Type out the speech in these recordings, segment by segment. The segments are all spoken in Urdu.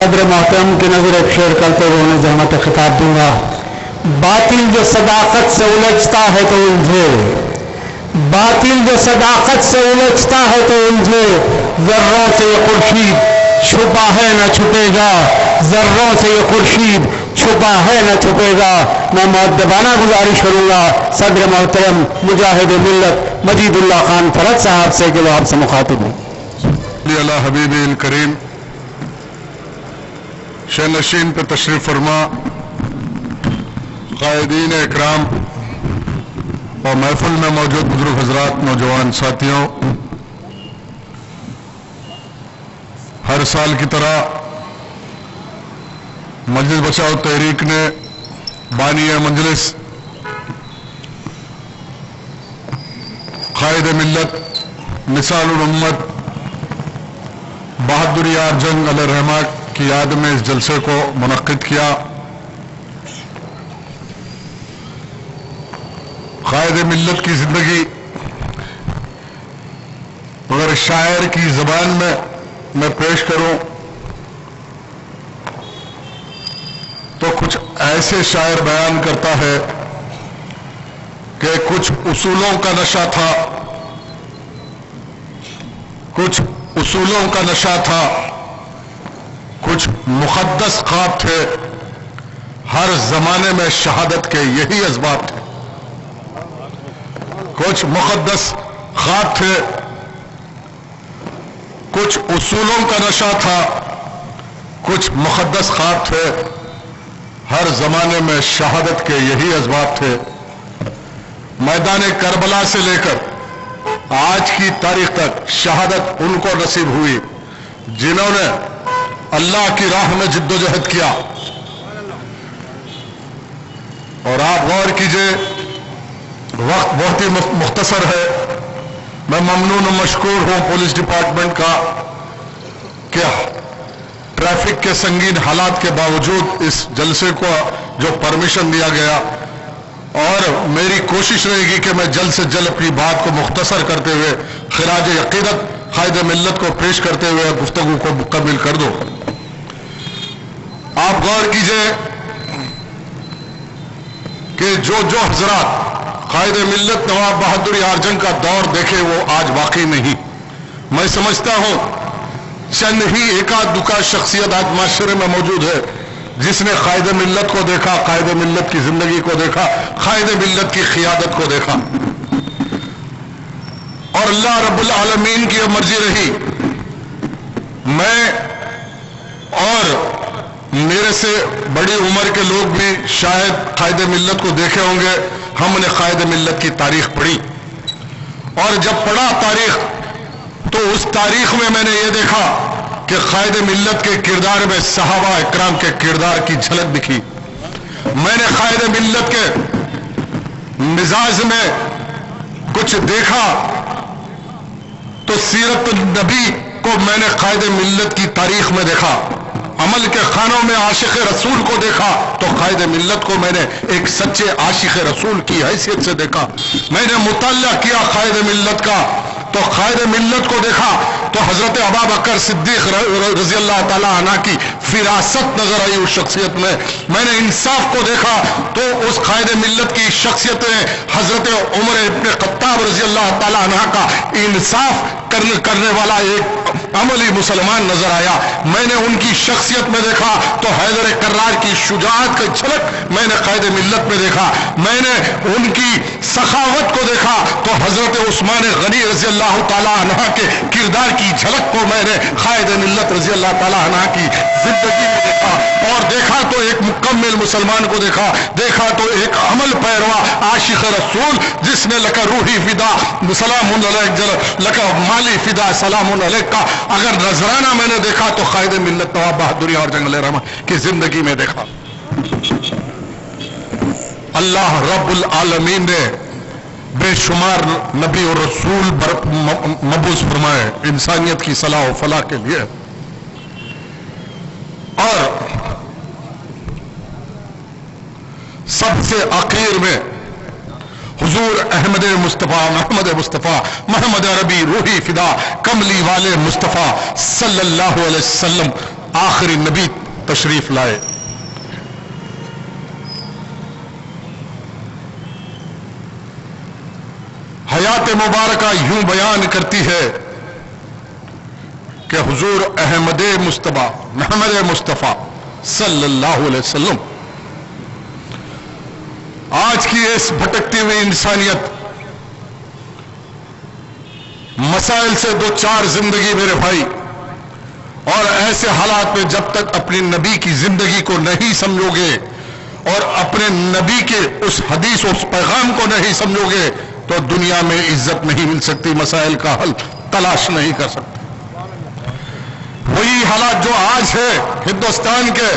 صدر محترم کی نظر ایک شعر کرتے ہوئے انہیں زحمت خطاب دوں گا۔ باطل جو صداقت سے الجھتا ہے تو الجھے، باطل جو صداقت سے الجھتا ہے تو الجھے، ذروں سے یہ خورشید چھپا ہے نہ چھپے گا، ذروں سے یہ خورشید چھپا ہے نہ چھپے گا۔ میں مؤدبانہ گزارش کروں گا صدر محترم مجاہد ملت مجید اللہ خان فرد صاحب سے کہ وہ آپ سے مخاطب ہیں۔ اللہ حبیب الکریم، شہنشین پہ تشریف فرما، قائدین اکرام اور محفل میں موجود بزرگ حضرات، نوجوان ساتھیوں، ہر سال کی طرح مجلس بچاؤ تحریک نے بانی مجلس قائد ملت مثال الامت بہادر یار جنگ علیہ الرحمہ کی یاد میں اس جلسے کو منعقد کیا۔ قائد ملت کی زندگی اگر شاعر کی زبان میں پیش کروں تو کچھ ایسے شاعر بیان کرتا ہے کہ کچھ اصولوں کا نشہ تھا، کچھ اصولوں کا نشہ تھا، کچھ مقدس خواب تھے، ہر زمانے میں شہادت کے یہی اسباب تھے۔ کچھ مقدس خواب تھے، کچھ اصولوں کا نشہ تھا، کچھ مقدس خواب تھے، ہر زمانے میں شہادت کے یہی اسباب تھے۔ میدان کربلا سے لے کر آج کی تاریخ تک شہادت ان کو نصیب ہوئی جنہوں نے اللہ کی راہ میں جد و جہد کیا۔ اور آپ غور کیجئے، وقت بہت ہی مختصر ہے، میں ممنون و مشکور ہوں پولیس ڈپارٹمنٹ کا کہ ٹریفک کے سنگین حالات کے باوجود اس جلسے کو جو پرمیشن دیا گیا، اور میری کوشش رہے گی کہ میں جلد سے جلد اپنی بات کو مختصر کرتے ہوئے خراج عقیدت قائد ملت کو پیش کرتے ہوئے گفتگو کو مکمل کر دوں۔ آپ غور کیجئے کہ جو حضرات قائد ملت نواب بہادر یار جنگ کا دور دیکھے وہ آج واقعی نہیں۔ میں سمجھتا ہوں چند ہی ایکا دکا شخصیت آج معاشرے میں موجود ہے جس نے قائد ملت کو دیکھا، قائد ملت کی زندگی کو دیکھا، قائد ملت کی قیادت کو دیکھا، اور اللہ رب العالمین کی مرضی رہی میں اور میرے سے بڑی عمر کے لوگ بھی شاید قائد ملت کو دیکھے ہوں گے۔ ہم نے قائد ملت کی تاریخ پڑھی، اور جب پڑھا تاریخ تو اس تاریخ میں نے یہ دیکھا کہ قائد ملت کے کردار میں صحابہ اکرام کے کردار کی جھلک دکھی۔ میں نے قائد ملت کے مزاج میں کچھ دیکھا تو سیرت النبی کو میں نے قائد ملت کی تاریخ میں دیکھا، عمل کے خانوں میں عاشق رسول کو دیکھا تو قائد ملت کو میں نے ایک سچے عاشق رسول کی حیثیت سے دیکھا۔ میں نے مطالعہ کیا قائد ملت کا تو قائد ملت کو دیکھا تو حضرت ابوبکر صدیق رضی اللہ تعالیٰ عنہ کی فراست نظر آئی اس شخصیت میں۔ میں نے انصاف کو دیکھا تو اس قائد ملت کی شخصیت میں حضرت عمر ابن خطاب رضی اللہ تعالیٰ عنہ کا انصاف کرنے والا ایک عملی مسلمان نظر آیا۔ میں نے ان کی شخصیت میں دیکھا تو حیدر کرار کی شجاعت کا جھلک میں نے قائد ملت میں دیکھا۔ میں نے ان کی سخاوت کو دیکھا تو حضرت عثمان غنی رضی اللہ تعالیٰ عنہ کے کردار کی جھلک کو میں نے قائد ملت رضی اللہ تعالیٰ عنہ کی زندگی میں دیکھا، اور دیکھا تو ایک مکمل مسلمان کو دیکھا تو ایک عمل پیروا عاشق رسول جس نے لکا روحی فدا سلام علیک لکا مالی فدا سلام علیک کا اگر نذرانہ میں نے دیکھا تو قائد ملت نواب بہادر یار جنگ علیہ الرحمہ کی زندگی میں دیکھا۔ اللہ رب العالمین نے بے شمار نبی اور رسول مبعوث فرمائے انسانیت کی صلاح و فلاح کے لیے، اور سب سے آخر میں حضور احمد مصطفیٰ محمد مصطفیٰ محمد عربی روحی فدا کملی والے مصطفیٰ صلی اللہ علیہ وسلم آخری نبی تشریف لائے. حیات مبارکہ یوں بیان کرتی ہے کہ حضور احمد مصطفیٰ محمد مصطفیٰ صلی اللہ علیہ وسلم آج کی اس بھٹکتی ہوئی انسانیت مسائل سے دو چار زندگی میرے بھائی، اور ایسے حالات میں جب تک اپنی نبی کی زندگی کو نہیں سمجھو گے اور اپنے نبی کے اس حدیث اس پیغام کو نہیں سمجھو گے تو دنیا میں عزت نہیں مل سکتی، مسائل کا حل تلاش نہیں کر سکتے. وہی حالات جو آج ہے ہندوستان کے،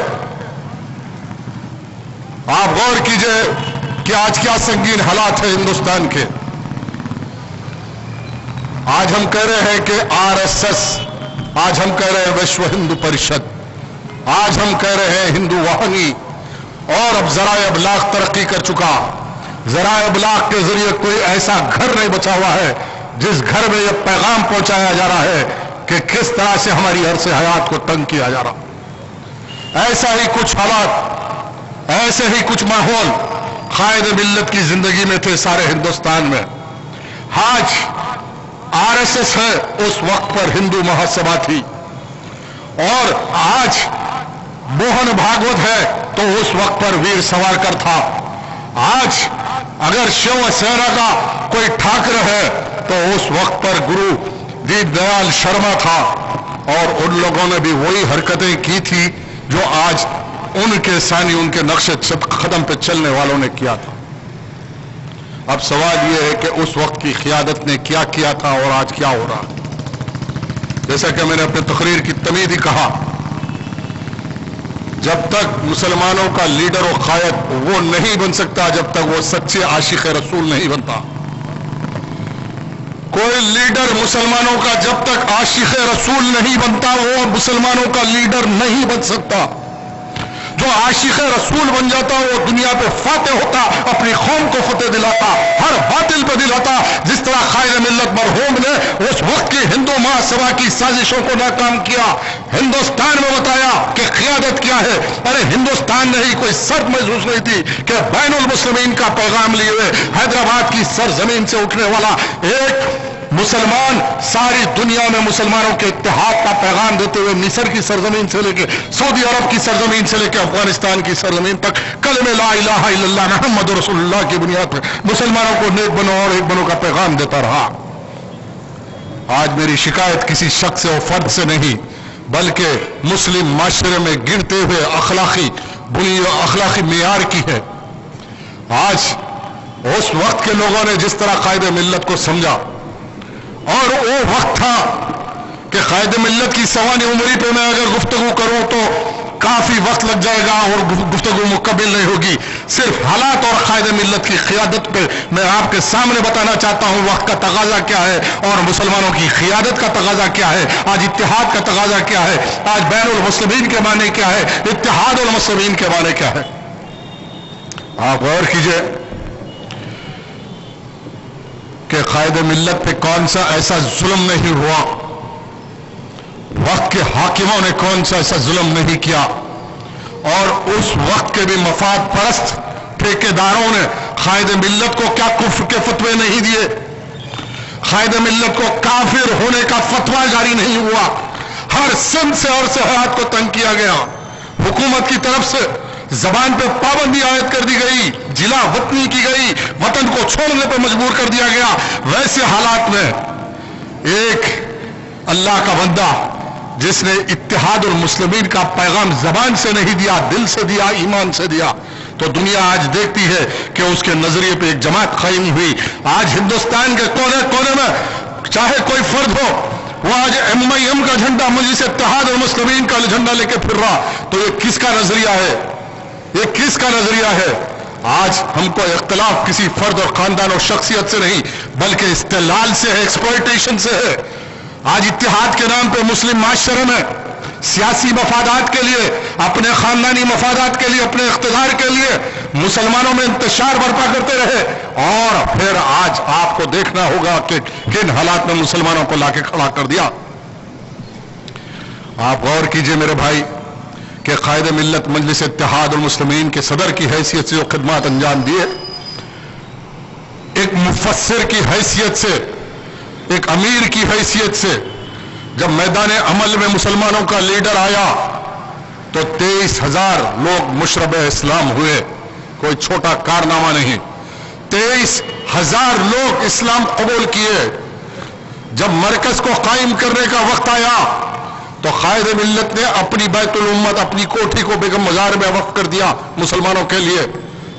آپ غور کیجئے کہ آج کیا سنگین حالات ہیں ہندوستان کے. آج ہم کہہ رہے ہیں کہ RSS، آج ہم کہہ رہے ہیں وشو ہندو پریشد، آج ہم کہہ رہے ہیں ہندو واہنی، اور اب ذرائع ابلاغ ترقی کر چکا. ذرائع ابلاغ کے ذریعے کوئی ایسا گھر نہیں بچا ہوا ہے جس گھر میں یہ پیغام پہنچایا جا رہا ہے کہ کس طرح سے ہماری عرص حیات کو تنگ کیا جا رہا. ایسا ہی کچھ حالات، ایسے ہی کچھ ماحول قائد ملت کی زندگی میں تھے سارے ہندوستان میں. آج RSS ہے، اس وقت پر ہندو مہاسبھا تھی، اور آج موہن بھاگوت ہے تو اس وقت پر ویر ساورکر تھا. آج اگر شیو سینا کا کوئی ٹھاکر ہے تو اس وقت پر گرو دیپ دیال شرما تھا، اور ان لوگوں نے بھی وہی حرکتیں کی تھی جو آج ان کے ثانی، ان کے نقش قدم پہ چلنے والوں نے کیا تھا. اب سوال یہ ہے کہ اس وقت کی قیادت نے کیا کیا تھا اور آج کیا ہو رہا. جیسا کہ میں نے اپنے تقریر کی تمہید ہی کہا، جب تک مسلمانوں کا لیڈر و قائد وہ نہیں بن سکتا جب تک وہ سچے عاشق رسول نہیں بنتا. کوئی لیڈر مسلمانوں کا جب تک عاشق رسول نہیں بنتا وہ مسلمانوں کا لیڈر نہیں بن سکتا. جو عاشق رسول بن جاتا وہ دنیا پہ فاتح ہوتا، اپنی قوم کو فتح دلاتا، ہر باطل پہ دلاتا. جس طرح قائد ملت مرحوم نے اس وقت کی ہندو مہاسبھا کی سازشوں کو ناکام کیا، ہندوستان میں بتایا کہ قیادت کیا ہے. ارے ہندوستان نے ہی کوئی سرد محسوس نہیں تھی کہ بین المسلمین کا پیغام لیے ہوئے حیدرآباد کی سرزمین سے اٹھنے والا ایک مسلمان ساری دنیا میں مسلمانوں کے اتحاد کا پیغام دیتے ہوئے مصر کی سرزمین سے لے کے سعودی عرب کی سرزمین سے لے کے افغانستان کی سرزمین تک کلمہ لا الہ الا اللہ محمد رسول اللہ کی بنیاد پر مسلمانوں کو نیک بنو اور ایک بنو کا پیغام دیتا رہا. آج میری شکایت کسی شخص اور فرد سے نہیں بلکہ مسلم معاشرے میں گرتے ہوئے اخلاقی معیار کی ہے. آج اس وقت کے لوگوں نے جس طرح قائد ملت کو سمجھا، اور وہ وقت تھا کہ قائد ملت کی سوانح عمری پہ میں اگر گفتگو کروں تو کافی وقت لگ جائے گا اور گفتگو مکمل نہیں ہوگی. صرف حالات اور قائد ملت کی قیادت پہ میں آپ کے سامنے بتانا چاہتا ہوں وقت کا تقاضا کیا ہے اور مسلمانوں کی قیادت کا تقاضا کیا ہے. آج اتحاد کا تقاضا کیا ہے، آج بین المسلمین کے معنی کیا ہے، اتحاد المسلمین کے معنی کیا ہے. آپ غور کیجئے کہ قائد ملت پہ کون سا ایسا ظلم نہیں ہوا، وقت کے حاکموں نے کون سا ایسا ظلم نہیں کیا، اور اس وقت کے بھی مفاد پرست ٹھیکیداروں نے قائد ملت کو کیا کفر کے فتوے نہیں دیے، قائد ملت کو کافر ہونے کا فتویٰ جاری نہیں ہوا. ہر سمت سے اور حیات کو تنگ کیا گیا. حکومت کی طرف سے زبان پہ پابندی عائد کر دی گئی، جلا وطنی کی گئی، وطن کو چھوڑنے پہ مجبور کر دیا گیا. ویسے حالات میں ایک اللہ کا بندہ جس نے اتحاد المسلمین کا پیغام زبان سے نہیں دیا، دل سے دیا، ایمان سے دیا، تو دنیا آج دیکھتی ہے کہ اس کے نظریے پہ ایک جماعت قائم ہوئی. آج ہندوستان کے کونے کونے میں چاہے کوئی فرد ہو وہ آج MIM کا جھنڈا، مجلس اتحاد المسلمین کا جھنڈا لے کے پھر رہا، تو یہ کس کا نظریہ ہے؟ یہ کس کا نظریہ ہے؟ آج ہم کو اختلاف کسی فرد اور خاندان اور شخصیت سے نہیں بلکہ استحلال سے ہے، ایکسپلائٹیشن سے ہے. آج اتحاد کے نام پہ مسلم معاشرے میں سیاسی مفادات کے لیے، اپنے خاندانی مفادات کے لیے، اپنے اقتدار کے لیے مسلمانوں میں انتشار برپا کرتے رہے، اور پھر آج آپ کو دیکھنا ہوگا کہ کن حالات میں مسلمانوں کو لا کے کھڑا کر دیا. آپ غور کیجئے میرے بھائی کہ قائد ملت مجلس اتحاد المسلمین کے صدر کی حیثیت سے جو خدمات انجام دیے، ایک مفسر کی حیثیت سے، ایک امیر کی حیثیت سے جب میدان عمل میں مسلمانوں کا لیڈر آیا تو 23,000 لوگ مشرب اسلام ہوئے. کوئی چھوٹا کارنامہ نہیں. 23,000 لوگ اسلام قبول کیے. جب مرکز کو قائم کرنے کا وقت آیا تو قائد ملت نے اپنی بیت الامت، اپنی کوٹھی کو بیگم مزار میں وقف کر دیا مسلمانوں کے لیے.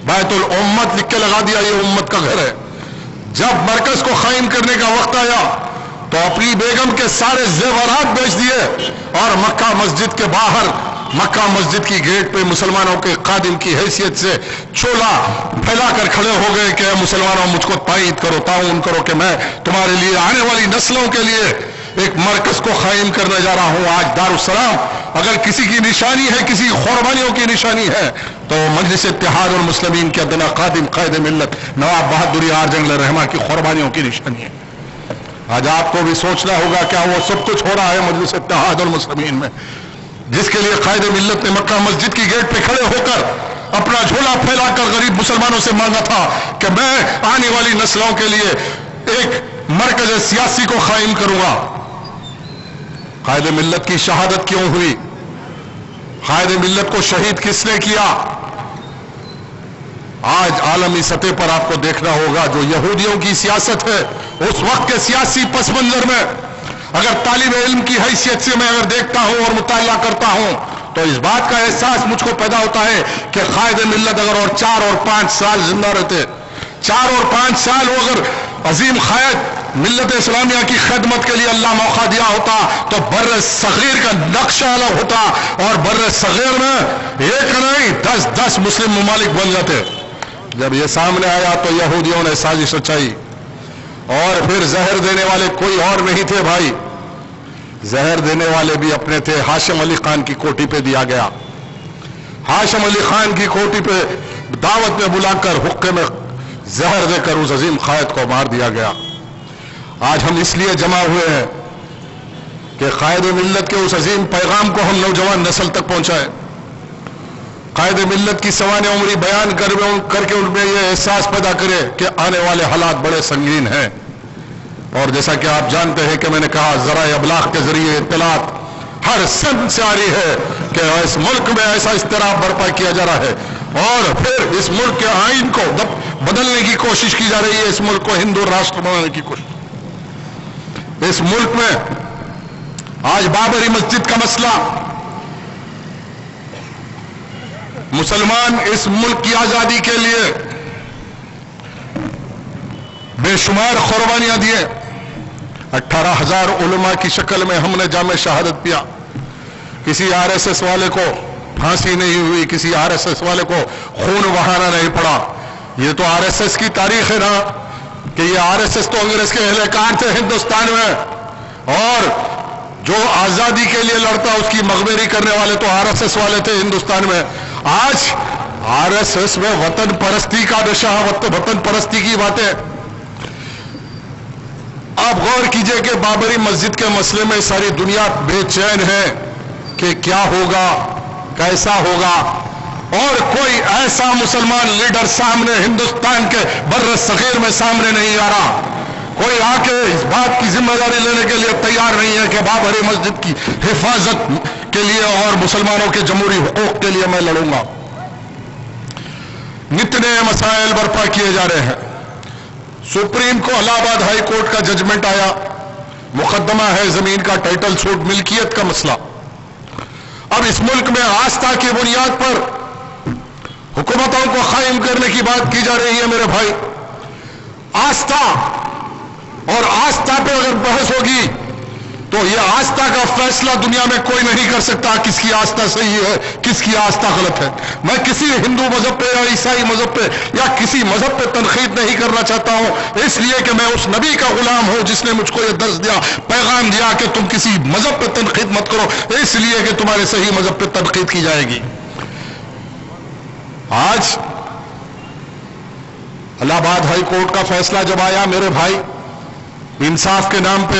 بیت الامت لکھ کے لگا دیا، یہ امت کا گھر ہے. جب مرکز کو قائم کرنے کا وقت آیا تو اپنی بیگم کے سارے زیورات بیچ دیے اور مکہ مسجد کے باہر، مکہ مسجد کی گیٹ پہ مسلمانوں کے خادم کی حیثیت سے چولا پھیلا کر کھڑے ہو گئے کہ مسلمانوں مجھ کو تائید کرو، تعاون کرو کہ میں تمہارے لیے، آنے والی نسلوں کے لیے ایک مرکز کو قائم کرنے جا رہا ہوں. آج دارالسلام اگر کسی کی نشانی ہے، کسی قربانیوں کی نشانی ہے تو مجلس اتحاد المسلمین کے ادنا خادم قائد ملت نواب بہادر یار جنگل رحمہ کی قربانیوں کی نشانی ہے. آج آپ کو بھی سوچنا ہوگا کیا وہ سب کچھ ہو رہا ہے مجلس اتحاد المسلمین میں، جس کے لیے قائد ملت نے مکہ مسجد کی گیٹ پہ کھڑے ہو کر اپنا جھولا پھیلا کر غریب مسلمانوں سے مانگا تھا کہ میں آنے والی نسلوں کے لیے ایک مرکز سیاسی کو قائم کروں گا. قائد ملت کی شہادت کیوں ہوئی؟ قائد ملت کو شہید کس نے کیا؟ آج عالمی سطح پر آپ کو دیکھنا ہوگا جو یہودیوں کی سیاست ہے، اس وقت کے سیاسی پس منظر میں اگر طالب علم کی حیثیت سے میں اگر دیکھتا ہوں اور مطالعہ کرتا ہوں تو اس بات کا احساس مجھ کو پیدا ہوتا ہے کہ قائد ملت اگر اور 4 اور 5 سال زندہ رہتے، 4 اور 5 سال وہ اگر عظیم قائد ملت اسلامیہ کی خدمت کے لیے اللہ موقع دیا ہوتا تو بر صغیر کا نقشہ الگ ہوتا اور بر صغیر میں ایک نہیں 10 مسلم ممالک بن جاتے. جب یہ سامنے آیا تو یہودیوں نے سازش رچائی اور پھر زہر دینے والے کوئی اور نہیں تھے بھائی، زہر دینے والے بھی اپنے تھے. ہاشم علی خان کی کوٹھی پہ دیا گیا. ہاشم علی خان کی کوٹھی پہ دعوت میں بلا کر حقے میں زہر دے کر اس عظیم قائد کو مار دیا گیا. آج ہم اس لیے جمع ہوئے ہیں کہ قائد ملت کے اس عظیم پیغام کو ہم نوجوان نسل تک پہنچائیں. قائد ملت کی سوانح عمری بیان کر کے ان میں یہ احساس پیدا کرے کہ آنے والے حالات بڑے سنگین ہیں. اور جیسا کہ آپ جانتے ہیں کہ میں نے کہا ذرائع ابلاغ کے ذریعے اطلاعات ہر سمت سے آ رہی ہے کہ اس ملک میں ایسا اضطراب برپا کیا جا رہا ہے اور پھر اس ملک کے آئین کو بدلنے کی کوشش کی جا رہی ہے. اس ملک کو ہندو راشٹر بنانے کی کوشش. اس ملک میں آج بابری مسجد کا مسئلہ، مسلمان اس ملک کی آزادی کے لیے بے شمار قربانیاں دیے. 18,000 علماء کی شکل میں ہم نے جامع شہادت پیا. کسی RSS والے کو پھانسی نہیں ہوئی، کسی RSS والے کو خون بہانا نہیں پڑا. یہ تو RSS کی تاریخ ہے نا کہ یہ RSS تو انگریز کے اہلکار تھے ہندوستان میں اور جو آزادی کے لیے لڑتا اس کی مغبری کرنے والے تو RSS والے تھے ہندوستان میں. آج RSS میں وطن پرستی کا نشہ، وطن پرستی کی باتیں. آپ غور کیجئے کہ بابری مسجد کے مسئلے میں ساری دنیا بے چین ہے کہ کیا ہوگا، کیسا ہوگا، اور کوئی ایسا مسلمان لیڈر سامنے ہندوستان کے بر صغیر میں سامنے نہیں آ رہا. کوئی آ کے اس بات کی ذمہ داری لینے کے لیے تیار نہیں ہے کہ بابری مسجد کی حفاظت کے لیے اور مسلمانوں کے جمہوری حقوق کے لیے میں لڑوں گا. نتنے مسائل برپا کیے جا رہے ہیں. سپریم کو الہ آباد ہائی کورٹ کا ججمنٹ آیا، مقدمہ ہے زمین کا ٹائٹل سوٹ، ملکیت کا مسئلہ. اب اس ملک میں آستھا کی بنیاد پر حکومتوں کو قائم کرنے کی بات کی جا رہی ہے. میرے بھائی، آستھا اور آستھا پہ اگر بحث ہوگی تو یہ آستھا کا فیصلہ دنیا میں کوئی نہیں کر سکتا کس کی آستھا صحیح ہے، کس کی آستھا غلط ہے. میں کسی ہندو مذہب پہ یا عیسائی مذہب پہ یا کسی مذہب پہ تنقید نہیں کرنا چاہتا ہوں، اس لیے کہ میں اس نبی کا غلام ہوں جس نے مجھ کو یہ درس دیا، پیغام دیا کہ تم کسی مذہب پہ تنقید مت کرو، اس لیے کہ تمہارے صحیح مذہب پہ تنقید کی جائے گی. آج الہ آباد ہائی کورٹ کا فیصلہ جب آیا میرے بھائی، انصاف کے نام پہ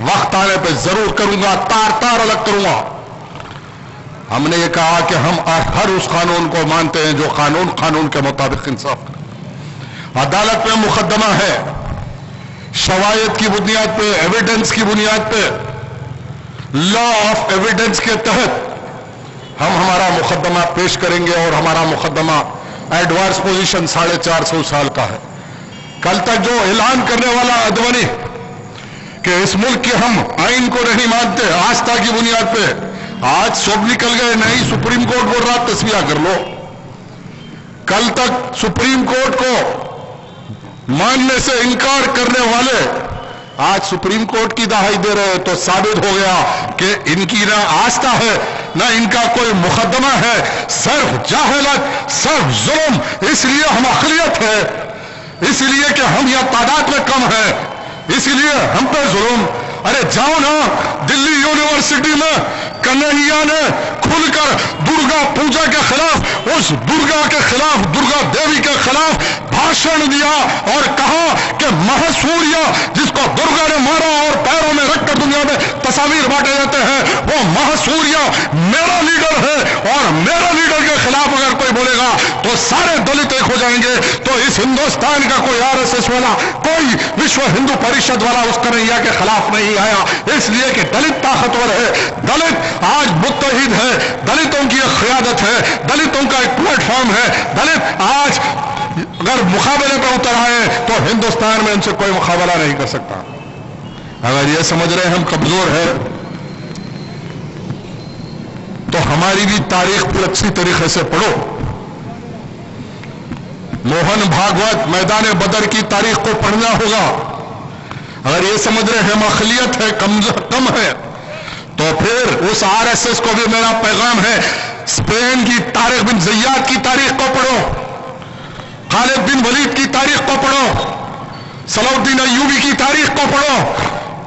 وقت آنے پہ ضرور کروں گا، تار تار الگ کروں گا۔ ہم نے یہ کہا کہ ہم ہر اس قانون کو مانتے ہیں جو قانون کے مطابق انصاف کرے۔ عدالت میں مقدمہ ہے، شواہد کی بنیاد پہ، ایویڈنس کی بنیاد پہ، لا آف ایویڈنس کے تحت ہم ہمارا مقدمہ پیش کریں گے، اور ہمارا مقدمہ ایڈوانس پوزیشن 450 سال کا ہے۔ کل تک جو اعلان کرنے والا اڈوانی کہ اس ملک کے ہم آئین کو نہیں مانتے آستھا کی بنیاد پہ، آج سب نکل گئے، نہیں سپریم کورٹ بول رہا تصفیہ کر لو۔ کل تک سپریم کورٹ کو ماننے سے انکار کرنے والے آج سپریم کورٹ کی دہائی دے رہے، تو ثابت ہو گیا کہ ان کی نہ آستھا ہے نہ ان کا کوئی مقدمہ ہے، صرف جاہلت، صرف ظلم۔ اس لیے ہم اقلیت ہے، اس لیے کہ ہم یہ تعداد میں کم ہے، اس لیے ہم پہ ظلم۔ ارے جاؤ نا، دلی یونیورسٹی میں کنہیا نے کھل کر درگا پوجا کے خلاف، اس درگا کے خلاف، درگا دیوی کے خلاف بھاشن دیا اور کہا کہ مہاسوریہ جس کو درگا نے مارا اور پیروں میں رکھ کر دنیا میں تصاویر بانٹے جاتے ہیں، وہ مہاسوریہ میرا لیڈر ہے، اور میرا لیڈر کے خلاف اگر کوئی بولے گا تو سارے دلت ایک ہو جائیں گے۔ تو اس ہندوستان کا کوئی RSS والا، کوئی وشو ہندو پریشد والا اس کنہیا کے خلاف نہیں آیا، اس لیے کہ دلت طاقتور ہے، دلت آج متحد ہے، دلتوں کی ایک قیادت ہے، دلتوں کا ایک پلیٹ فارم ہے۔ دلت آج اگر مقابلے پہ اتر آئے تو ہندوستان میں ان سے کوئی مقابلہ نہیں کر سکتا۔ اگر یہ سمجھ رہے ہم کمزور ہیں تو ہماری بھی تاریخ پر اچھی طریقے سے پڑھو۔ موہن بھاگوت میدان بدر کی تاریخ کو پڑھنا ہوگا۔ اگر یہ سمجھ رہے ہم اقلیت ہے، کم ہے، تو پھر اس RSS کو بھی میرا پیغام ہے، اسپین کی طارق بن زیاد کی تاریخ کو پڑھو، خالد بن ولید کی تاریخ کو پڑھو، صلاح الدین ایوبی کی تاریخ کو پڑھو،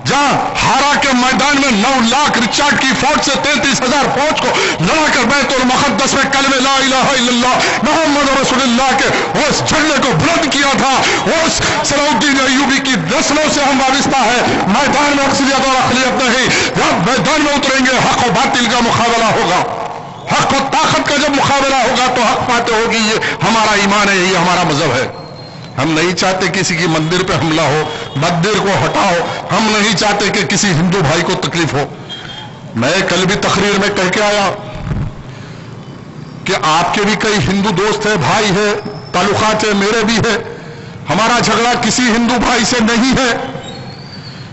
جہاں ہارا کے میدان میں 9 لاکھ رچارڈ کی فوج سے 33,000 فوج کو لڑا کر بیت المقدس میں کلمہ لا الہ الا اللہ محمد رسول اللہ کے اس جھنڈے کو بلند کیا تھا۔ اس صلاح الدین ایوبی کی نسلوں سے ہم وابستہ ہے۔ میدان میں اکثریت اور اقلیت نہیں، جب میدان میں اتریں گے حق و باطل کا مقابلہ ہوگا، حق و طاقت کا جب مقابلہ ہوگا تو حق فاتح ہوگی۔ یہ ہمارا ایمان ہے، یہ ہمارا مذہب ہے۔ ہم نہیں چاہتے کسی کی مندر پہ حملہ ہو، مندر کو ہٹاؤ، ہم نہیں چاہتے کہ کسی ہندو بھائی کو تکلیف ہو۔ میں کل بھی تقریر میں کہہ کے آیا کہ آپ کے بھی کئی ہندو دوست ہیں، بھائی ہیں، تعلقات ہیں، میرے بھی ہے، ہمارا جھگڑا کسی ہندو بھائی سے نہیں ہے۔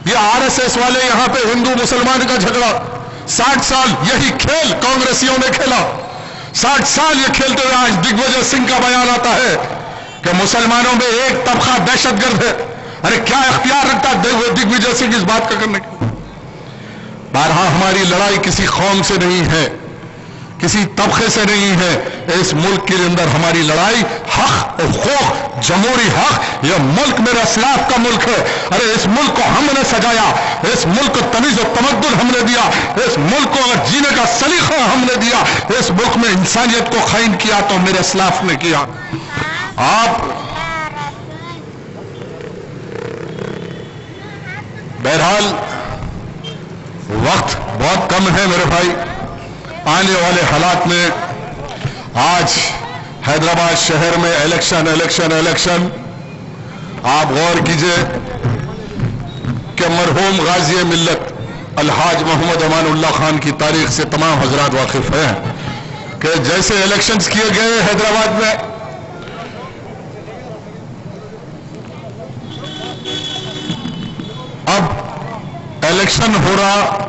یہ RSS والے یہاں پہ ہندو مسلمان کا جھگڑا 60 سال یہی کھیل کانگریسیوں نے کھیلا، 60 سال یہ کھیلتے ہوئے آج دگ وجے سنگھ کا بیان آتا ہے کہ مسلمانوں میں ایک طبقہ دہشت گرد ہے۔ ارے کیا اختیار رکھتا دگ وجے سنگھ اس بات کا کرنے کا؟ بارہا ہماری لڑائی کسی قوم سے نہیں ہے، کسی طبقے سے نہیں ہے، اس ملک کے اندر ہماری لڑائی حق اور حقوق، جمہوری حق۔ یہ ملک میرے اسلاف کا ملک ہے۔ ارے اس ملک کو ہم نے سجایا، اس ملک کو تمیز و تمدن ہم نے دیا، اس ملک کو اگر جینے کا سلیقہ ہم نے دیا، اس ملک میں انسانیت کو قائم کیا تو میرے اسلاف نے کیا۔ آپ بہرحال وقت بہت کم ہے میرے بھائی، آنے والے حالات میں آج حیدرآباد شہر میں الیکشن، آپ غور کیجئے کہ مرحوم غازی ملت الحاج محمد امان اللہ خان کی تاریخ سے تمام حضرات واقف ہیں کہ جیسے الیکشنز کیے گئے حیدرآباد میں، اب الیکشن ہو رہا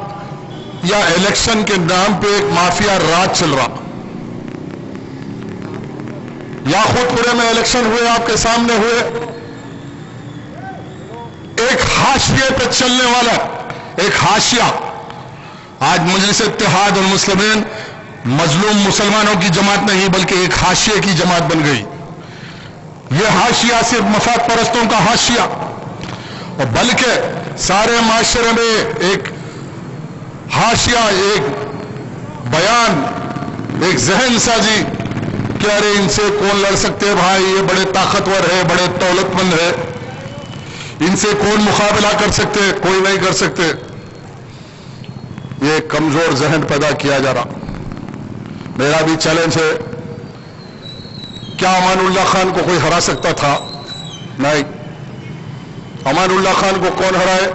یا الیکشن کے نام پہ ایک مافیا راج چل رہا، یا خود پورے میں الیکشن ہوئے آپ کے سامنے ہوئے، ایک حاشیے پہ چلنے والا ایک حاشیہ، آج مجلس اتحاد المسلمین مظلوم مسلمانوں کی جماعت نہیں بلکہ ایک حاشیے کی جماعت بن گئی۔ یہ حاشیہ صرف مفاد پرستوں کا حاشیہ، اور بلکہ سارے معاشرے میں ایک حاشیہ، ایک بیان، ایک ذہن سازی کہ ارے ان سے کون لڑ سکتے بھائی، یہ بڑے طاقتور ہے، بڑے دولت مند ہے، ان سے کون مقابلہ کر سکتے، کوئی نہیں کر سکتے۔ یہ کمزور ذہن پیدا کیا جا رہا. میرا بھی چیلنج ہے، کیا امان اللہ خان کو کوئی ہرا سکتا تھا؟ نہیں. امان اللہ خان کو کون ہرائے؟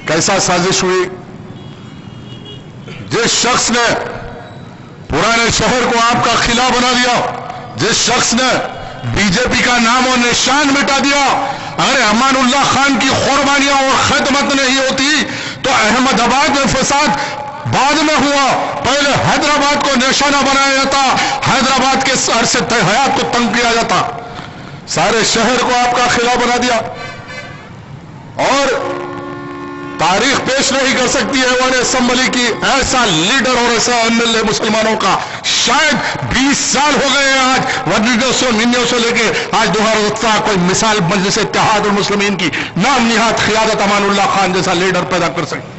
کیسا سازش ہوئی؟ جس شخص نے پرانے شہر کو آپ کا قلعہ بنا دیا، جس شخص نے بی جے پی کا نام و نشان مٹا دیا، اگر امان اللہ خان کی قربانیاں اور خدمت نہیں ہوتی تو احمد آباد میں فساد بعد میں ہوا. پہلے حیدرآباد کو نشانہ بنایا جاتا، حیدرآباد کے عرصے حیات کو تنگ کیا جاتا. سارے شہر کو آپ کا قلعہ بنا دیا. اور تاریخ پیش نہیں کر سکتی ایوان اسمبلی کی ایسا لیڈر اور ایسا ایم ایل اے مسلمانوں کا. شاید 20 سال ہو گئے ہیں آج 1999 سے لے کے آج 2017 کوئی مثال مجلس اتحاد المسلمین کی نام نہاد قیادت امان اللہ خان جیسا لیڈر پیدا کر سکے.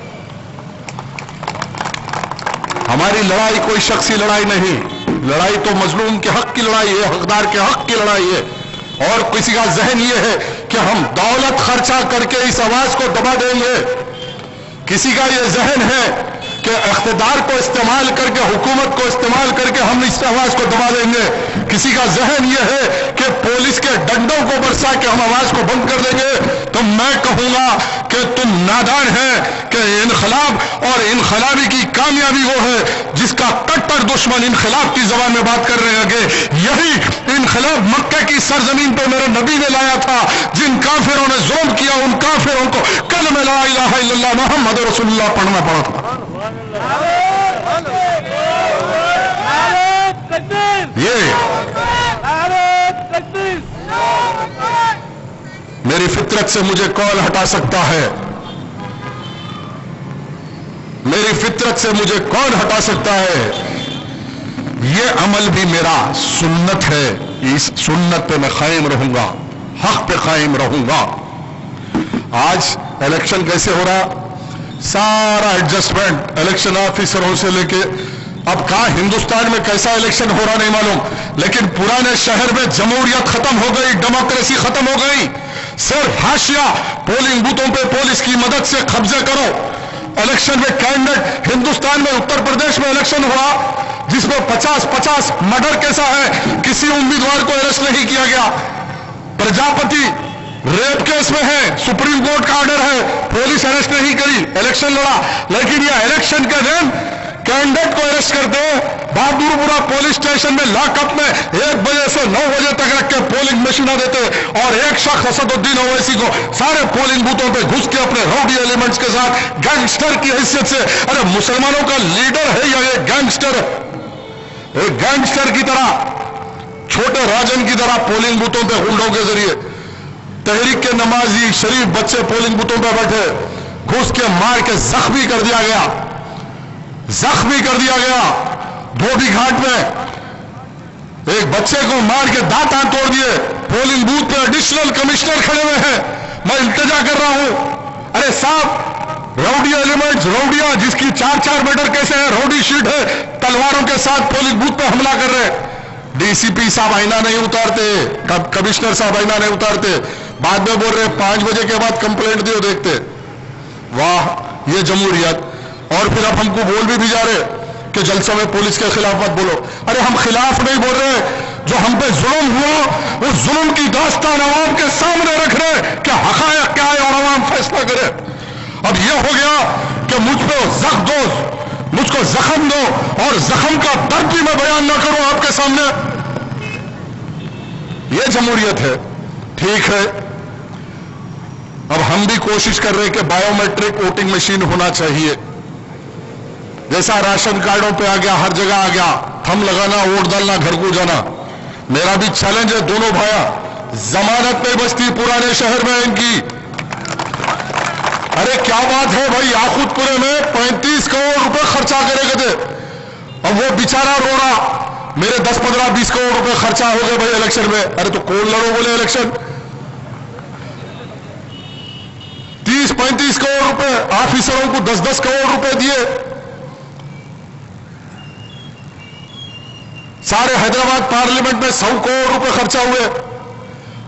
ہماری لڑائی کوئی شخصی لڑائی نہیں، لڑائی تو مظلوم کے حق کی لڑائی ہے، حقدار کے حق کی لڑائی ہے. اور کسی کا ذہن یہ ہے کہ ہم دولت خرچہ کر کے اس آواز کو دبا دیں گے. کسی کا یہ ذہن ہے کہ اقتدار کو استعمال کر کے، حکومت کو استعمال کر کے ہم اس آواز کو دبا دیں گے. کسی کا ذہن یہ ہے کہ پولیس کے ڈنڈوں کو برسا کے ہم آواز کو بند کر دیں گے. تو میں کہوں گا کہ تم نادان ہیں کہ انقلاب اور انقلابی کی کامیابی وہ ہے جس کا کٹر دشمن انقلاب کی زبان میں بات کر رہے ہیں کہ یہی انقلاب مکہ کی سرزمین پہ میرے نبی نے لایا تھا. جن کافروں نے ظلم کیا ان کافروں کو کلمہ لا الہ الا اللہ محمد رسول اللہ پڑھنا پڑا تھا. میری فطرت سے مجھے کون ہٹا سکتا ہے؟ میری فطرت سے مجھے کون ہٹا سکتا ہے؟ یہ عمل بھی میرا سنت ہے، اس سنت پہ میں قائم رہوں گا، حق پہ قائم رہوں گا. آج الیکشن کیسے ہو رہا؟ سارا ایڈجسٹمنٹ الیکشن آفیسروں سے لے کے اب کہاں ہندوستان میں کیسا الیکشن ہو رہا نہیں معلوم، لیکن پرانے شہر میں جمہوریت ختم ہو گئی، ڈیموکریسی ختم ہو گئی. صرف حاشیہ پولنگ بوتھوں پہ پولیس کی مدد سے قبضے کرو. الیکشن میں کینڈیڈیٹ ہندوستان میں اتر پردیش میں الیکشن ہوا جس میں 50 مرڈر کیسا ہے، کسی امیدوار کو اریسٹ نہیں کیا گیا. پرجاپتی ریپ کیس میں ہے، سپریم کورٹ کا آرڈر ہے، پولیس اریسٹ نہیں کری، الیکشن لڑا. لیکن یہ الیکشن کے دن کینڈیڈیٹ کو اریسٹ کرتے ہیں، بہادرپورہ پولیس اسٹیشن میں لاک اپ میں 1 بجے سے 9 بجے تک رکھ کے پولنگ مشینیں دیتے، اور ایک شخص اسد الدین اویسی کو سارے پولنگ بوتھوں پہ گھس کے اپنے راؤڈی ایلیمنٹس کے ساتھ گینگسٹر کی حیثیت سے. ارے مسلمانوں کا لیڈر ہے یا یہ گینگسٹر ہے؟ ایک گینگسٹر کی طرح، چھوٹے راجن کی طرح پولنگ بوتھوں پہ غنڈوں کے ذریعے تحریک کے نمازی شریف بچے پولنگ بوتھوں پہ بیٹھے، گھس کے مار کے زخمی کر دیا گیا. دھوبی گھاٹ میں ایک بچے کو مار کے دانت توڑ دیے. پولنگ بوتھ پہ ایڈیشنل کمشنر کھڑے ہوئے ہیں. میں التجا کر رہا ہوں، ارے صاحب راؤڈی ایلیمنٹس، راؤڈیاں جس کی 4 میٹر کیسے ہیں، راؤڈی شیٹ ہے، تلواروں کے ساتھ پولنگ بوتھ پہ حملہ کر رہے. ڈی سی پی صاحب آئینہ نہیں اتارتے، کمشنر صاحب آئینہ نہیں اتارتے، بعد میں بول رہے 5 بجے کے بعد کمپلینٹ دیو دیکھتے. واہ یہ جمہوریت. اور پھر اب ہم کو بول بھی جا رہے کہ جلسوں میں پولیس کے خلاف مت بولو. ارے ہم خلاف نہیں بول رہے، جو ہم پہ ظلم ہوا اس ظلم کی داستان عوام کے سامنے رکھ رہے کہ حقائق کیا ہے اور عوام فیصلہ کرے. اب یہ ہو گیا کہ مجھ پہ زخم دو، مجھ کو زخم دو، اور زخم کا درد بھی میں بیان نہ کروں آپ کے سامنے. یہ جمہوریت ہے. ٹھیک ہے، اب ہم بھی کوشش کر رہے کہ بایو میٹرک ووٹنگ مشین ہونا چاہیے، جیسا راشن کارڈوں پہ آ گیا، ہر جگہ آ گیا، تھم لگانا، ووٹ ڈالنا، گھر کو جانا. میرا بھی چیلنج ہے دونوں بھایا، ضمانت نہیں بچتی پرانے شہر میں ان کی. ارے کیا بات ہے بھائی، آخوت پورے میں 35 کروڑ روپے خرچہ کرے گئے تھے، اب وہ بیچارہ رو رہا میرے 10, 15, 20 کروڑ روپے خرچہ ہو گئے بھائی الیکشن میں. ارے تو کون لڑو بولے الیکشن؟ 30, 35 کروڑ روپے آفیسروں کو 10 کروڑ روپے دیے. سارے حیدرآباد پارلیمنٹ میں 100 کروڑ روپے خرچہ ہوئے.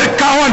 51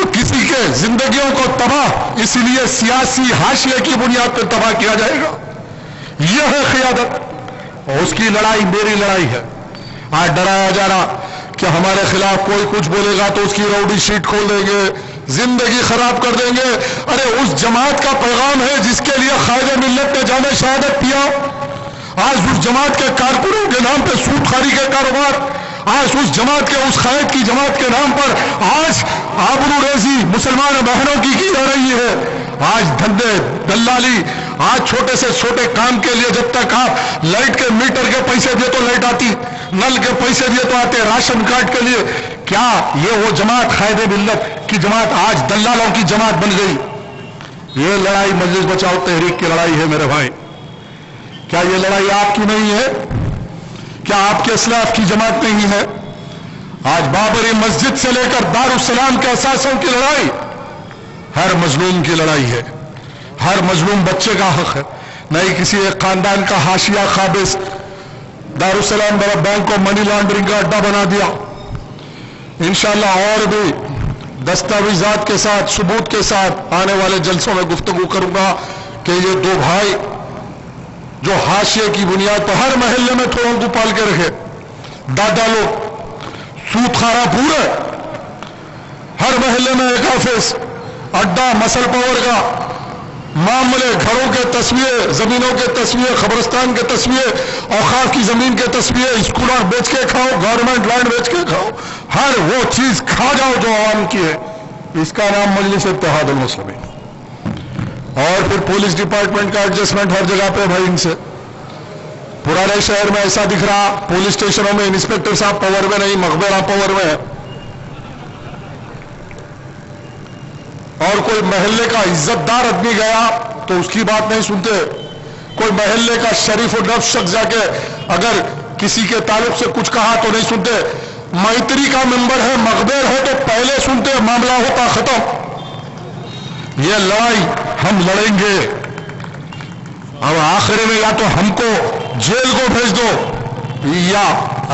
تو کسی کے زندگیوں کو تباہ اسی لیے سیاسی حاشیے کی بنیاد پر تباہ کیا جائے گا. یہ ہے قیادت. اور اس کی لڑائی میری لڑائی ہے. آج ڈرایا جا رہا کہ ہمارے خلاف کوئی کچھ بولے گا تو اس کی راؤڈی شیٹ کھول دیں گے, زندگی خراب کر دیں گے. ارے اس جماعت کا پیغام ہے جس کے لیے قائد ملت نے جامع شہادت پیا. آج اس جماعت کے کارکنوں کے نام پہ سود خوری کے کاروبار, آج اس جماعت کے اس قائد کی جماعت کے نام پر آج آبرو ریزی مسلمان بہنوں کی جا رہی ہے. آج دھندے دلالی, آج چھوٹے سے چھوٹے کام کے لیے جب تک آپ لائٹ کے میٹر کے پیسے دیے تو لائٹ آتی, نل کے پیسے دیے تو آتے, راشن کارڈ کے لیے. کیا یہ وہ جماعت قائد ملت کی جماعت آج دلالوں کی جماعت بن گئی؟ یہ لڑائی مجلس بچاؤ تحریک کی لڑائی ہے میرے بھائی. کیا یہ لڑائی آپ کی نہیں ہے؟ کیا آپ کے اسلاف کی جماعت نہیں ہے؟ آج بابری مسجد سے لے کر دارالسلام کے اثاثوں کی لڑائی ہر مظلوم کی لڑائی ہے. ہر مظلوم بچے کا حق ہے. نہیں کسی ایک خاندان کا حاشیہ قابض دارالسلام بینک کو منی لانڈرنگ کا اڈا بنا دیا. انشاءاللہ اور بھی دستاویزات کے ساتھ ثبوت کے ساتھ آنے والے جلسوں میں گفتگو کروں گا کہ یہ دو بھائی جو حاشیے کی بنیاد پر ہر محلے میں تھوڑوں کو پال کے رکھے, دادا لوگ سود خارا پورے, ہر محلے میں ایک آفس, اڈا مسل پاور کا معاملے, گھروں کے تصویر, زمینوں کے تصویر, قبرستان کے تصویر, اوقاف کی زمین کے تصویر, اسکول اور بیچ کے کھاؤ, گورنمنٹ لینڈ بیچ کے کھاؤ, ہر وہ چیز کھا جاؤ جو عوام کی ہے. اس کا نام مجلس اتحاد المسلمین. اور پھر پولیس ڈپارٹمنٹ کا ایڈجسٹمنٹ ہر جگہ پہ بھائی ان سے. پرانے شہر میں ایسا دکھ رہا پولیس اسٹیشنوں میں انسپیکٹر صاحب پاور میں نہیں, مقبرہ پاور میں ہے. اور کوئی محلے کا عزت دار آدمی گیا تو اس کی بات نہیں سنتے. کوئی محلے کا شریف و نفس شخص جا کے اگر کسی کے تعلق سے کچھ کہا تو نہیں سنتے. میتری کا ممبر ہے, مقبر ہے تو پہلے سنتے, معاملہ ہوتا ختم. یہ لڑائی ہم لڑیں گے. اب آخر میں یا تو ہم کو جیل کو بھیج دو یا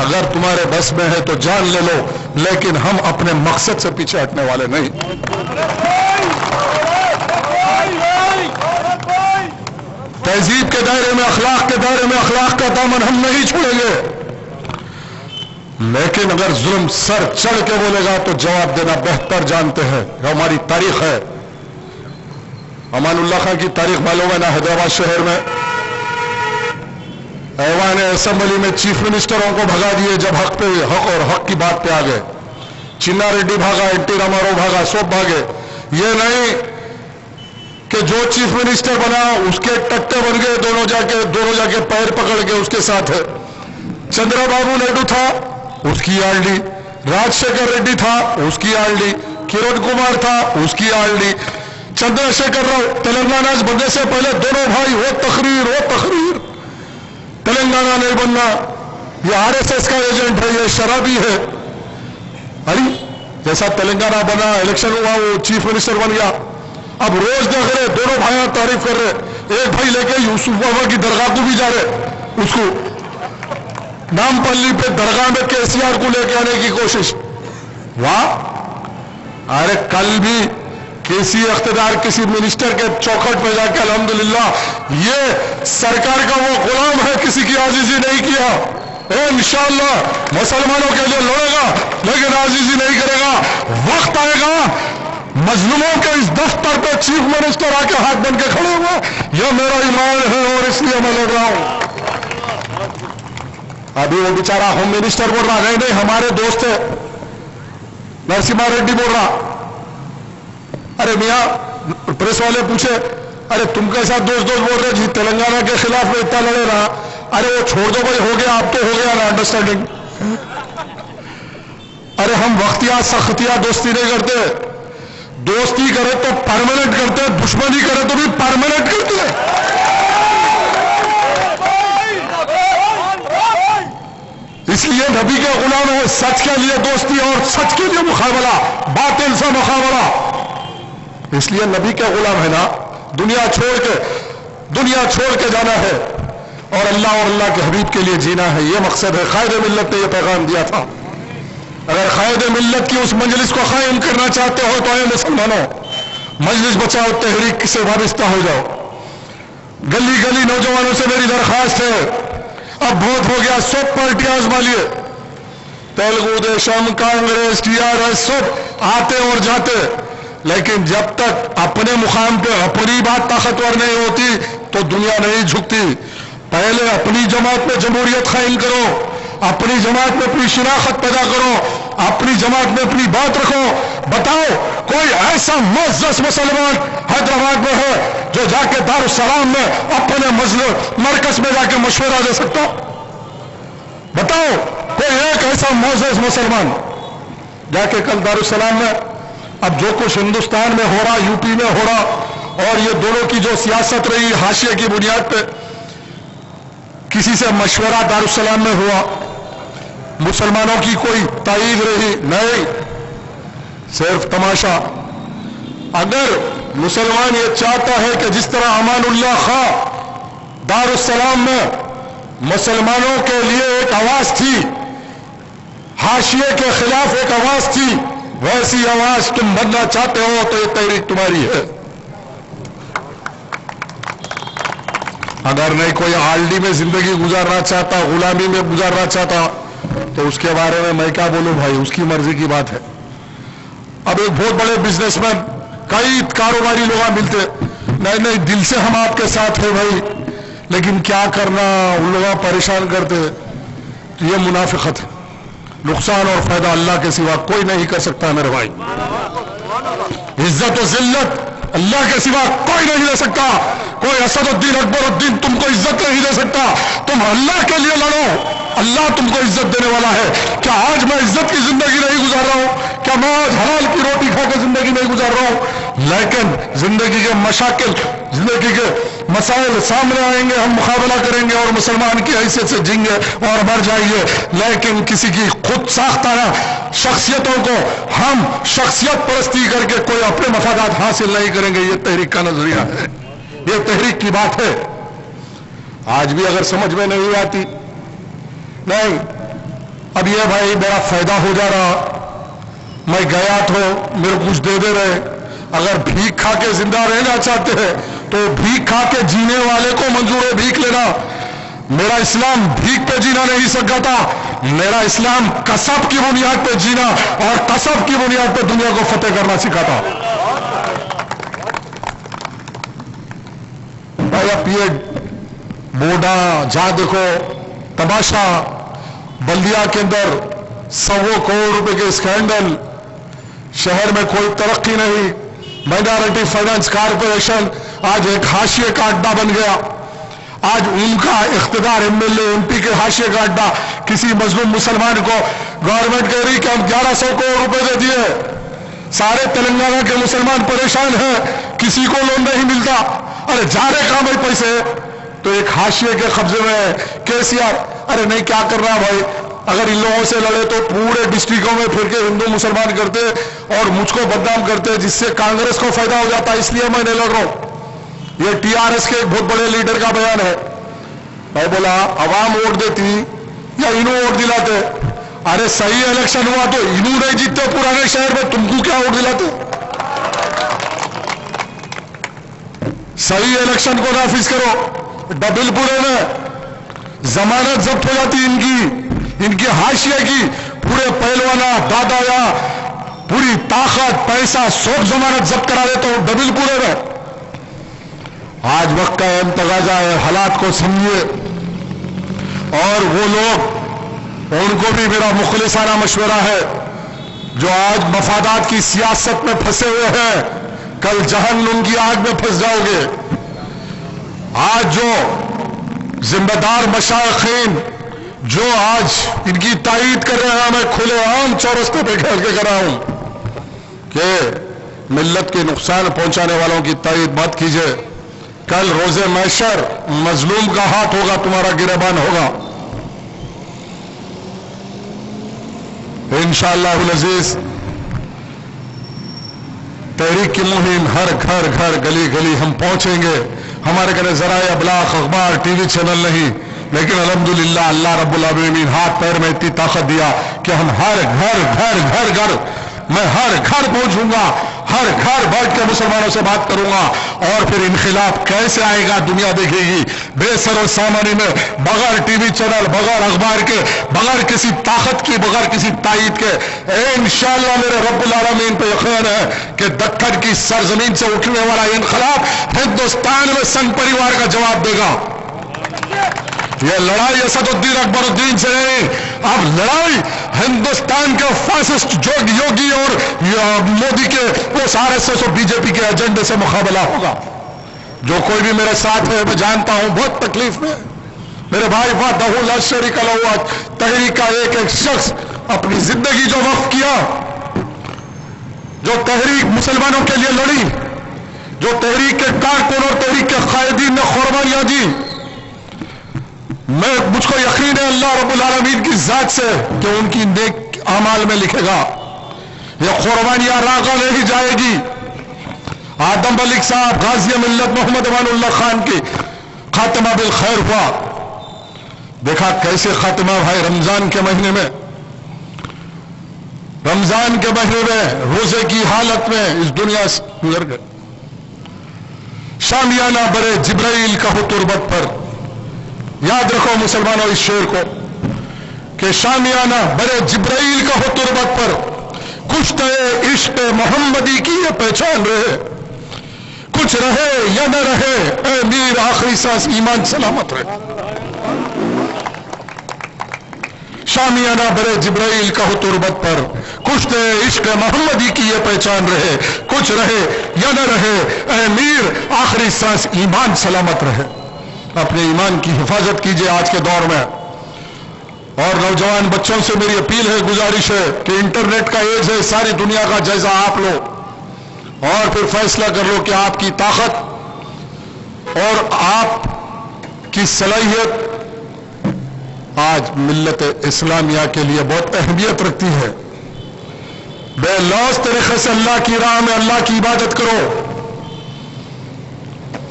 اگر تمہارے بس میں ہے تو جان لے لو, لیکن ہم اپنے مقصد سے پیچھے ہٹنے والے نہیں. تہذیب کے دائرے میں, اخلاق کے دائرے میں اخلاق کا دامن ہم نہیں چھوڑیں گے. لیکن اگر ظلم سر چڑھ کے بولے گا تو جواب دینا بہتر جانتے ہیں. ہماری تاریخ ہے. امان اللہ خان کی تاریخ معلوم ہے نا. حیدرآباد شہر میں ایوان اسمبلی میں چیف منسٹروں کو بھگا دیے جب حق پہ حق اور حق کی بات پہ آ گئے. چنا ریڈی بھاگا, این ٹی راما راؤ بھاگا, سب بھاگے. یہ نہیں کہ جو چیف منسٹر بنا اس کے ٹٹے بن گئے, دونوں جا کے پیر پکڑ کے اس کے ساتھ ہے. چندرا بابو نائیڈو تھا اس کی آر ڈی, راج شیکھر ریڈی تھا اس کی آر ڈی, کرن کمار تھا اس کی آر ڈی, چندر شیکھر راؤ تلنگانہ بننے سے پہلے دونوں بھائی وہ تقریر. تلنگانہ نہیں بننا, یہ آر ایس ایس کا ایجنٹ ہے, یہ شرابی ہے. ارے جیسا تلنگانہ بنا, الیکشن ہوا, وہ چیف منسٹر بن گیا. اب روز دیکھ رہے دونوں بھائیاں تعریف کر رہے. ایک بھائی لے کے یوسف بابا کی درگاہ کو بھی جا رہے, اس کو نام پلی پہ درگاہ میں کے سی آر کو لے کے آنے کی کوشش. واہ, ارے کل بھی کسی اقتدار کسی منسٹر کے چوکھٹ پہ جا کے الحمدللہ یہ سرکار کا وہ غلام ہے, کسی کی عاجزی نہیں کیا. انشاءاللہ مسلمانوں کے لیے لڑے گا لیکن عاجزی نہیں کرے گا. وقت آئے گا مظلوموں کے اس دفتر پہ چیف منسٹر آ کے ہاتھ بن کے کھڑے ہوا, یہ میرا ایمان ہے اور اس لیے میں لڑ رہا ہوں. ابھی وہ بیچارہ ہوم منسٹر بول رہا, نہیں ہمارے دوست ہے نرسمہا ریڈی بول رہا. ارے میاں پریس والے پوچھے, ارے تم کیسا دوست بول رہے جی, تلنگانہ کے خلاف میں اتنا لڑے رہا. ارے وہ چھوڑ دو بھائی, ہو گیا اب تو ہو گیا نا انڈرسٹینڈنگ. ارے ہم وقتیہ سختیہ دوستی نہیں کرتے. دوستی کرے تو پرماننٹ کرتے, دشمنی کرے تو بھی پرماننٹ کرتے. اس لیے نبی کے غلام ہے, سچ کے لیے دوستی اور سچ کے لیے مقابلہ, باطل سے مقابلہ. اس لیے نبی کے غلام ہے نا, دنیا چھوڑ کے جانا ہے اور اللہ کے حبیب کے لیے جینا ہے. یہ مقصد ہے. قائد ملت نے یہ پیغام دیا تھا. اگر قائد ملت کی اس مجلس کو قائم کرنا چاہتے ہو تو اے مسلمانوں، مجلس بچاؤ تحریک سے وابستہ ہو جاؤ. گلی گلی نوجوانوں سے میری درخواست ہے، اب بہت ہو گیا، سب پارٹیاں آزما لیے، تیلگو دیشم، کانگریس، TRS سب آتے اور جاتے، لیکن جب تک اپنے مقام پہ اپنی بات طاقتور نہیں ہوتی تو دنیا نہیں جھکتی. پہلے اپنی جماعت میں جمہوریت قائم کرو، اپنی جماعت میں اپنی شناخت پیدا کرو، اپنی جماعت میں اپنی بات رکھو. بتاؤ کوئی ایسا معزز مسلمان حیدرآباد میں ہے جو جا کے دارالسلام میں اپنے مرکز میں جا کے مشورہ دے سکتا؟ بتاؤ کوئی ایک ایسا معزز مسلمان جا کے کل دارالسلام میں، اب جو کچھ ہندوستان میں ہو رہا، UP میں ہو رہا، اور یہ دونوں کی جو سیاست رہی حاشیے کی بنیاد پہ، کسی سے مشورہ دارالسلام میں ہوا؟ مسلمانوں کی کوئی تائید رہی؟ نہیں، صرف تماشا. اگر مسلمان یہ چاہتا ہے کہ جس طرح امان اللہ خان دارالسلام میں مسلمانوں کے لیے ایک آواز تھی، حاشیے کے خلاف ایک آواز تھی، ویسی آواز تم بننا چاہتے ہو تو یہ تحریک تمہاری ہے. اگر نہیں کوئی آلڈی میں زندگی گزارنا چاہتا، غلامی میں گزارنا چاہتا، تو اس کے بارے میں میں کیا بولوں بھائی، اس کی مرضی کی بات ہے. اب ایک بہت بڑے بزنس مین، کئی کاروباری لوگ ملتے، نہیں دل سے ہم آپ کے ساتھ ہیں بھائی، لیکن کیا کرنا، ان لوگ پریشان کرتے. تو یہ منافقت ہے. نقصان اور فائدہ اللہ کے سوا کوئی نہیں کر سکتا میرے بھائی. عزت و ذلت اللہ کے سوا کوئی نہیں دے سکتا. کوئی اسد الدین اکبر الدین تم کو عزت نہیں دے سکتا. تم اللہ کے لیے لڑو، اللہ تم کو عزت دینے والا ہے. کیا آج میں عزت کی زندگی نہیں گزار رہا ہوں؟ کیا میں آج حلال کی روٹی کھا کے زندگی نہیں گزار رہا ہوں؟ لیکن زندگی کے مشاکل، زندگی کے مسائل سامنے آئیں گے، ہم مقابلہ کریں گے اور مسلمان کی حیثیت سے جئیں گے اور مر جائیں گے. لیکن کسی کی خود ساختانہ شخصیتوں کو ہم شخصیت پرستی کر کے کوئی اپنے مفادات حاصل نہیں کریں گے. یہ تحریک کا نظریہ ہے، یہ تحریک کی بات ہے. آج بھی اگر سمجھ میں نہیں آتی، نہیں اب یہ بھائی میرا فائدہ ہو جا رہا، میں گیا تو میرے کچھ دے دے رہے. اگر بھیک کھا کے زندہ رہنا چاہتے ہیں تو بھیک کھا کے جینے والے کو منظور ہے بھیک لینا. میرا اسلام بھیک پہ جینا نہیں سکھاتا، میرا اسلام کسب کی بنیاد پہ جینا اور کسب کی بنیاد پہ دنیا کو فتح کرنا سکھاتا. بھائی اب یہ بوڈا جہاں دیکھو تماشا، بلدیا کے اندر 100 کروڑ روپے کے اسکینڈل، شہر میں کوئی ترقی نہیں، مائنارٹی فائنانس کارپوریشن آج ایک حاشیے کا اڈا بن گیا. آج ان کا اقتدار MLA MP کے حاشیے کا اڈا. کسی مظلوم مسلمان کو گورنمنٹ کہہ رہی کہ ہم 1100 کروڑ روپے دے دیے، سارے تلنگانہ کے مسلمان پریشان ہیں، کسی کو لون نہیں ملتا. ارے جا رہے کہاں بھائی پیسے؟ تو ایک حاشیے کے قبضے میں ہے KCR. ارے نہیں کیا کر رہا بھائی، اگر ان لوگوں سے لڑے تو پورے ڈسٹرکٹوں میں پھر کے ہندو مسلمان کرتے اور مجھ کو بدنام کرتے، جس سے کانگریس کو فائدہ ہو جاتا. اس لیے میں نہیں لڑ رہا ہوں. یہ TRS کے ایک بہت بڑے لیڈر کا بیان ہے. میں بولا عوام ووٹ دیتی یا انہوں ووٹ دلاتے؟ ارے صحیح الیکشن ہوا تو انہوں نہیں جیتتے پرانے شہر میں، تم کو کیا ووٹ دلاتے؟ صحیح الیکشن کو نافذ کرو. ڈبل پورے میں ضمانت ضبط ہو جاتی ان کی حاشیے کی، پورے پہلوانا دادا یا پوری طاقت پیسہ سب ضمانت ضبط کرا دیتا ہوں ڈبل پورے میں. آج وقت کا اہم تقاضا ہے، حالات کو سمجھیے. اور وہ لوگ، ان کو بھی میرا مخلصانہ مشورہ ہے جو آج مفادات کی سیاست میں پھنسے ہوئے ہیں، کل جہنم کی آگ میں پھنس جاؤ گے. آج جو ذمہ دار مشائخین جو آج ان کی تائید کر رہے ہیں، میں کھلے عام چورستے پہ کھیل کے کر رہا ہوں کہ ملت کے نقصان پہنچانے والوں کی تائید مت کیجیے. کل روز محشر مظلوم کا ہاتھ ہوگا، تمہارا گریبان ہوگا. انشاءاللہ العزیز تحریک کی مہم ہر گھر گلی گلی ہم پہنچیں گے. ہمارے کنے ذرائع ابلاغ، اخبار، TV چینل نہیں، لیکن الحمدللہ اللہ رب العالمین ہاتھ پیر میں اتنی طاقت دیا کہ ہم ہر گھر میں ہر گھر پہنچوں گا، ہر گھر بیٹھ کے مسلمانوں سے بات کروں گا، اور پھر انقلاب کیسے آئے گا دنیا دیکھے گی، بے سر و سامانی میں، بغیر ٹی وی چینل، بغیر اخبار کے، بغیر کسی طاقت کی، بغیر کسی تائید کے۔ انشاءاللہ میرے رب العالمین پہ یقین ہے کہ دکن کی سرزمین سے اٹھنے والا انقلاب ہندوستان میں سنگ پریوار کا جواب دے گا۔ یہ لڑائی اسد الدین اکبر الدین سے نہیں، اب لڑائی ہندوستان کے فاسسٹ یوگی اور مودی کے اس RSS اور BJP کے ایجنڈے سے مقابلہ ہوگا۔ جو کوئی بھی میرے ساتھ ہے، میں جانتا ہوں بہت تکلیف میں، میرے بھائی وحدہ لا شریک لہ تحریک کا ایک شخص اپنی زندگی جو وقف کیا، جو تحریک مسلمانوں کے لیے لڑی، جو تحریک کے کارکن اور تحریک کے قائدین نے قربانیاں دی، مجھ کو یقین ہے اللہ رب العالمین کی ذات سے کہ ان کی نیک اعمال میں لکھے گا، یہ قربانیاں راغا نہیں جائے گی۔ آدم ملک صاحب غازی ملت محمد امان اللہ خان کی خاتمہ بالخیر ہوا، دیکھا کیسے خاتمہ بھائی، رمضان کے مہینے میں، رمضان کے مہینے میں روزے کی حالت میں اس دنیا سے گزر گئے۔ شامیانہ برے جبرائیل کا ہو تربت پر، یاد رکھو مسلمانوں اس شعر کو کہ شامیانہ برے جبرائیل کا ہو تربت پر، کچھ عشق محمدی کی یہ پہچان رہے، کچھ رہے یا نہ رہے اے میر آخری سانس ایمان سلامت رہے۔ شامیانہ برے جبرائیل کا ہو تربت پر، کچھ عشق محمدی کی یہ پہچان رہے، کچھ رہے یا نہ رہے اے میر آخری سانس ایمان سلامت رہے۔ اپنے ایمان کی حفاظت کیجئے آج کے دور میں، اور نوجوان بچوں سے میری اپیل ہے، گزارش ہے کہ انٹرنیٹ کا ایج ہے، ساری دنیا کا جائزہ آپ لو اور پھر فیصلہ کر لو کہ آپ کی طاقت اور آپ کی صلاحیت آج ملت اسلامیہ کے لیے بہت اہمیت رکھتی ہے۔ بے لوث طریقے سے اللہ کی راہ میں اللہ کی عبادت کرو،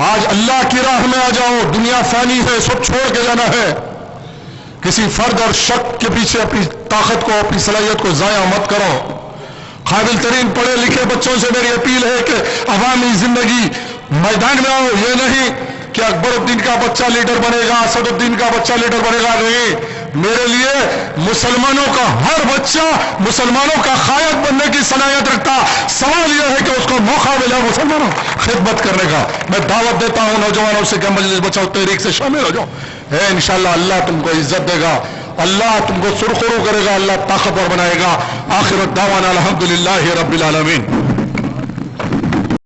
آج اللہ کی راہ میں آ جاؤ، دنیا فانی ہے، سب چھوڑ کے جانا ہے، کسی فرد اور شک کے پیچھے اپنی طاقت کو، اپنی صلاحیت کو ضائع مت کرو۔ قابل ترین پڑھے لکھے بچوں سے میری اپیل ہے کہ عوامی زندگی میدان میں آؤ، یہ نہیں کہ اکبر الدین کا بچہ لیڈر بنے گا، اسد الدین کا بچہ لیڈر بنے گا، نہیں، میرے لیے مسلمانوں کا ہر بچہ مسلمانوں کا قائد بننے کی صلاحیت رکھتا، سوال یہ ہے کہ اس کو موقع ملا مسلمانوں خدمت کرنے کا۔ میں دعوت دیتا ہوں نوجوانوں سے کہ مجلس بچاؤ تحریک سے شامل ہو جاؤ، انشاءاللہ اللہ تم کو عزت دے گا، اللہ تم کو سرخرو کرے گا، اللہ طاقتور بنائے گا۔ آخر الدعوانا الحمدللہ رب العالمین۔